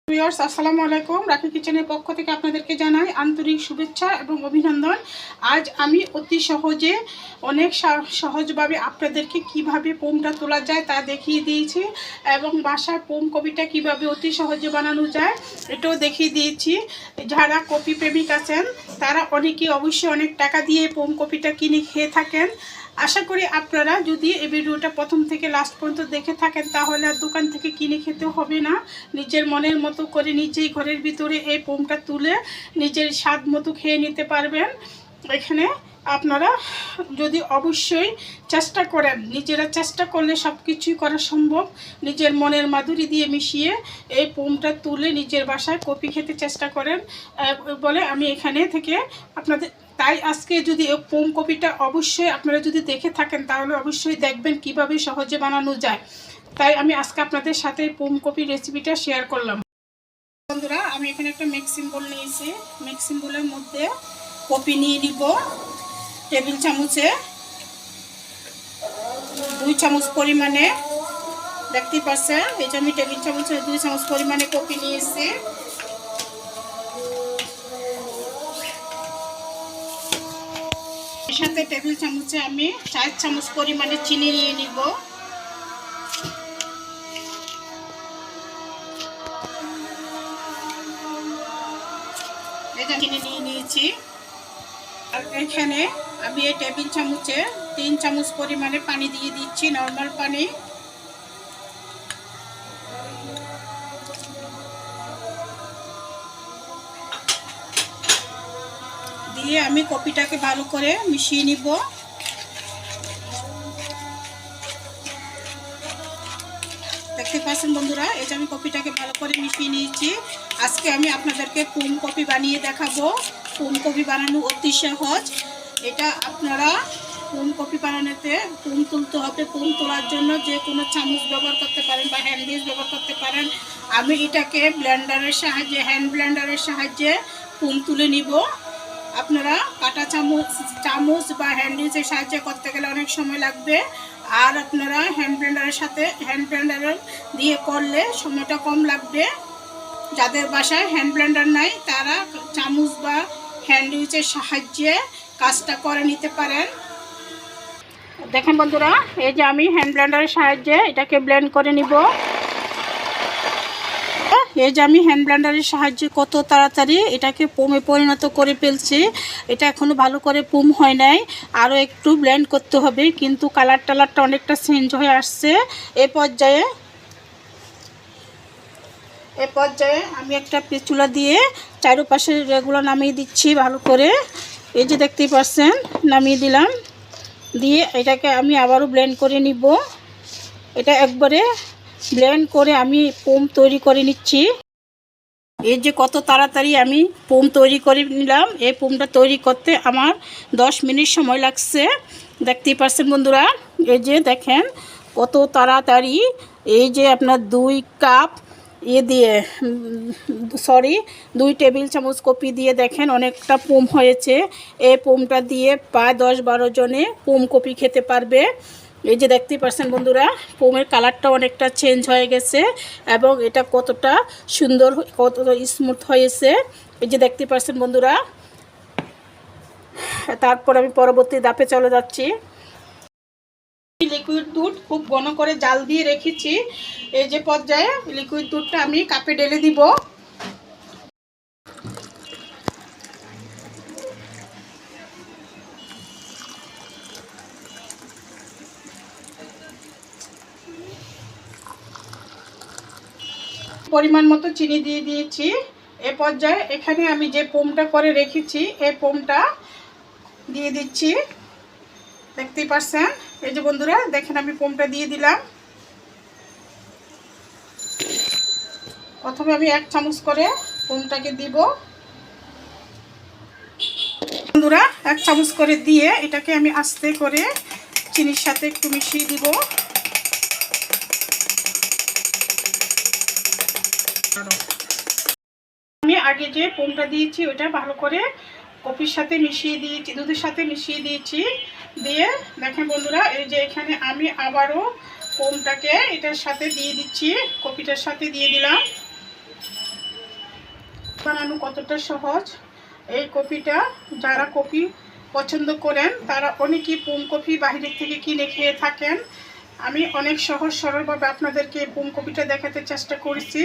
Viewers আসসালামু আলাইকুম। রাখি কিচেনের পক্ষ থেকে আপনাদেরকে জানাই আন্তরিক শুভেচ্ছা এবং অভিনন্দন। আজ আমি অতি সহজে অনেক সহজভাবে আপনাদেরকে কিভাবে পোমটা তোলা যায় তা দেখিয়ে দিয়েছি এবং বাসায় পোম কপিটা কিভাবে অতি সহজে বানানো যায় এটাও দেখিয়ে দিয়েছি। যারা কপি প্রেমিক আছেন তারা অনেকেই অবশ্যই অনেক টাকা দিয়ে পোম কপিটা কিনে খেয়ে থাকেন। আশা করি আপনারা যদি এই ভিডিওটা প্রথম থেকে লাস্ট পর্যন্ত দেখে থাকেন তাহলে আর দোকান থেকে কিনে খেতে হবে না। নিজের মনের মতো করে নিজেই ঘরের ভিতরে এই পোমটা তুলে নিজের স্বাদ মতো খেয়ে নিতে পারবেন। এখানে আপনারা যদি অবশ্যই চেষ্টা করেন, নিজেরা চেষ্টা করলে সব কিছুই করা সম্ভব। নিজের মনের মাধুরী দিয়ে মিশিয়ে এই পোমটা তুলে নিজের বাসায় কপি খেতে চেষ্টা করেন বলে আমি এখানে থেকে আপনাদের তাই আজকে যদি পোম কপিটা অবশ্যই আপনারা যদি দেখে থাকেন তাহলে অবশ্যই দেখবেন কিভাবে সহজে বানানো যায়। তাই আমি আজকে আপনাদের সাথে পোম কপি রেসিপিটা শেয়ার করলাম। বন্ধুরা, আমি এখানে একটা মিক্সিং বোল নিয়েছি। মিক্সিং বোলের মধ্যে কপি নিয়ে নিব টেবিল চামচে 2 চামচ পরিমাণে। দেখতেই পাচ্ছেন এই যে আমি টেবিল চামচে 2 চামচ পরিমাণে কপি নিয়েছি। এর সাথে টেবিল চামচে আমি 4 চামচ পরিমাণে চিনি নিয়ে নিব। এটা চিনি নিয়ে নিয়েছি। আর এখানে আমি এই টেবিল চামচে 3 চামচ পরিমাণে পানি দিয়ে দিচ্ছি, নর্মাল পানি। দিয়ে আমি কপিটাকে ভালো করে মিশিয়ে নিব। দেখতে পাচ্ছেন বন্ধুরা, এই যে আমি কপিটাকে ভালো করে মিশিয়ে নিয়েছি। আজকে আমি আপনাদেরকে পোম কপি বানিয়ে দেখাবো। পোম কপি বানানো অতি সহজ। এটা আপনারা পোম কপি বানানোতে পোম তুলতে হবে। পোম তোলার জন্য যে কোনো চামচ ব্যবহার করতে পারেন বা হ্যান্ড ডিশ ব্যবহার করতে পারেন। আমি এটাকে ব্লেন্ডারের সাহায্যে, হ্যান্ড ব্লেন্ডারের সাহায্যে পোম তুলে নিব। আপনারা কাটা চামচ বা হ্যান্ড ডিশের সাহায্যে করতে গেলে অনেক সময় লাগবে। আর আপনারা হ্যান্ড ব্লেন্ডার দিয়ে করলে সময়টা কম লাগবে। যাদের বাসায় হ্যান্ড ব্লেন্ডার নাই তারা চামচ বা হ্যান্ড ডিশের সাহায্যে কাজটা করে নিতে পারেন। দেখেন বন্ধুরা, এই যে আমি হ্যান্ড ব্লেন্ডারের সাহায্যে এটাকে ব্লেন্ড করে নিব। এই যে আমি হ্যান্ড ব্লেন্ডারের সাহায্যে কত তাড়াতাড়ি এটাকে পোমে পরিণত করে ফেলছি। এটা এখনও ভালো করে পোম হয় নাই, আরও একটু ব্লেন্ড করতে হবে, কিন্তু কালারটা অনেকটা চেঞ্জ হয়ে আসছে। এ পর্যায়ে আমি একটা পেচুলা দিয়ে চারপাশে এগুলো নামিয়ে দিচ্ছি ভালো করে। এই যে দেখতেই পাচ্ছেন, নামিয়ে দিলাম। দিয়ে এটাকে আমি আবারও ব্লেন্ড করে নিব। এটা একবারে ব্লেন্ড করে আমি পোম তৈরি করে নিচ্ছি। এই যে কত তাড়াতাড়ি আমি পোম তৈরি করে নিলাম। এই পোমটা তৈরি করতে আমার 10 মিনিট সময় লাগছে। দেখতেই পাচ্ছেন বন্ধুরা, এই যে দেখেন কত তাড়াতাড়ি। এই যে আপনার 2 টেবিল চামচ কপি দিয়ে দেখেন অনেকটা পোম হয়েছে। এই পোমটা দিয়ে প্রায় 10-12 জনে পোম কপি খেতে পারবে। এই যে দেখতেই পাচ্ছেন বন্ধুরা, পোমের কালারটা অনেকটা চেঞ্জ হয়ে গেছে এবং এটা কতটা সুন্দর, কতটা স্মুথ হয়েছে। এই যে দেখতে পাচ্ছেন বন্ধুরা। তারপর আমি পরবর্তী ধাপে চলে যাচ্ছি। লিকুইড দুধ খুব ঘন করে জাল দিয়ে রেখেছি। এই যে পর্যায়ে লিকুইড দুধটা আমি কাপে ঢেলে দিব। পরিমাণ মতো চিনি দিয়ে দিয়েছি। এ পর্যায়ে এখানে আমি যে পোমটা করে রেখেছি এই পোমটা দিয়ে দিচ্ছি। দেখতেই পাচ্ছেন, এই যে বন্ধুরা দেখেন আমি পোমটা দিয়ে দিলাম। প্রথমে আমি 1 চামচ করে পোমটাকে দিব। বন্ধুরা 1 চামচ করে দিয়ে এটাকে আমি আস্তে করে চিনির সাথে একটু মিশিয়ে দিব। আমি আগে যে পোমটা দিয়েছি ওটা ভালো করে কপির সাথে মিশিয়ে দিয়েছি, দুধের সাথে মিশিয়ে দিয়েছি। দিয়ে দেখেন বন্ধুরা, এই যে এখানে আমি আবারও পোমটাকে এটার সাথে দিয়ে দিচ্ছি, কপিটার সাথে দিয়ে দিলাম। বানানো কতটা সহজ। এই কপিটা যারা কপি পছন্দ করেন তারা অনেকেই কপি বাইরের থেকে কিনে খেয়ে থাকেন। আমি অনেক সহজ সরলভাবে আপনাদেরকে কপিটা দেখাতে চেষ্টা করেছি।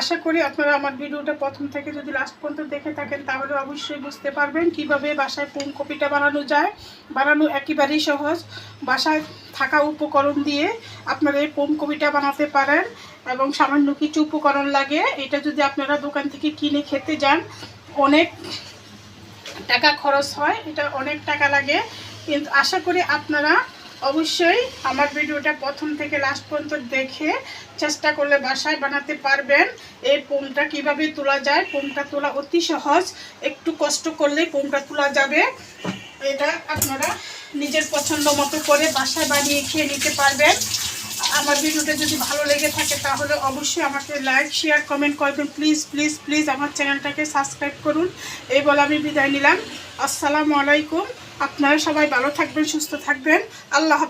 আশা করি আপনারা আমার ভিডিওটা প্রথম থেকে যদি লাস্ট পর্যন্ত দেখে থাকেন তাহলে অবশ্যই বুঝতে পারবেন কিভাবে বাসায় কপিটা বানানো যায়। বানানো একেবারেই সহজ। বাসায় থাকা উপকরণ দিয়ে আপনারা এই কপিটা বানাতে পারেন এবং সামান্য কিছু উপকরণ লাগে। এটা যদি আপনারা দোকান থেকে কিনে খেতে যান অনেক টাকা খরচ হয়, এটা অনেক টাকা লাগে। কিন্তু আশা করি আপনারা অবশ্যই আমার ভিডিওটা প্রথম থেকে লাস্ট পর্যন্ত দেখে চেষ্টা করলে বাসায় বানাতে পারবেন। এই পোমটা কিভাবে তোলা যায়। পোমটা তোলা অতি সহজ, একটু কষ্ট করলেই পোমটা তোলা যাবে। এটা আপনারা নিজের পছন্দ মতো করে বাসায় বানিয়ে খেয়ে নিতে পারবেন। আমার ভিডিওটা যদি ভালো লেগে থাকে তাহলে অবশ্যই আমাকে লাইক শেয়ার কমেন্ট করবেন। প্লিজ প্লিজ প্লিজ আমার চ্যানেলটাকে সাবস্ক্রাইব করুন। এই বলে আমি বিদায় নিলাম। আসসালামু আলাইকুম। আপনারা সবাই ভালো থাকবেন, সুস্থ থাকবেন। আল্লাহ।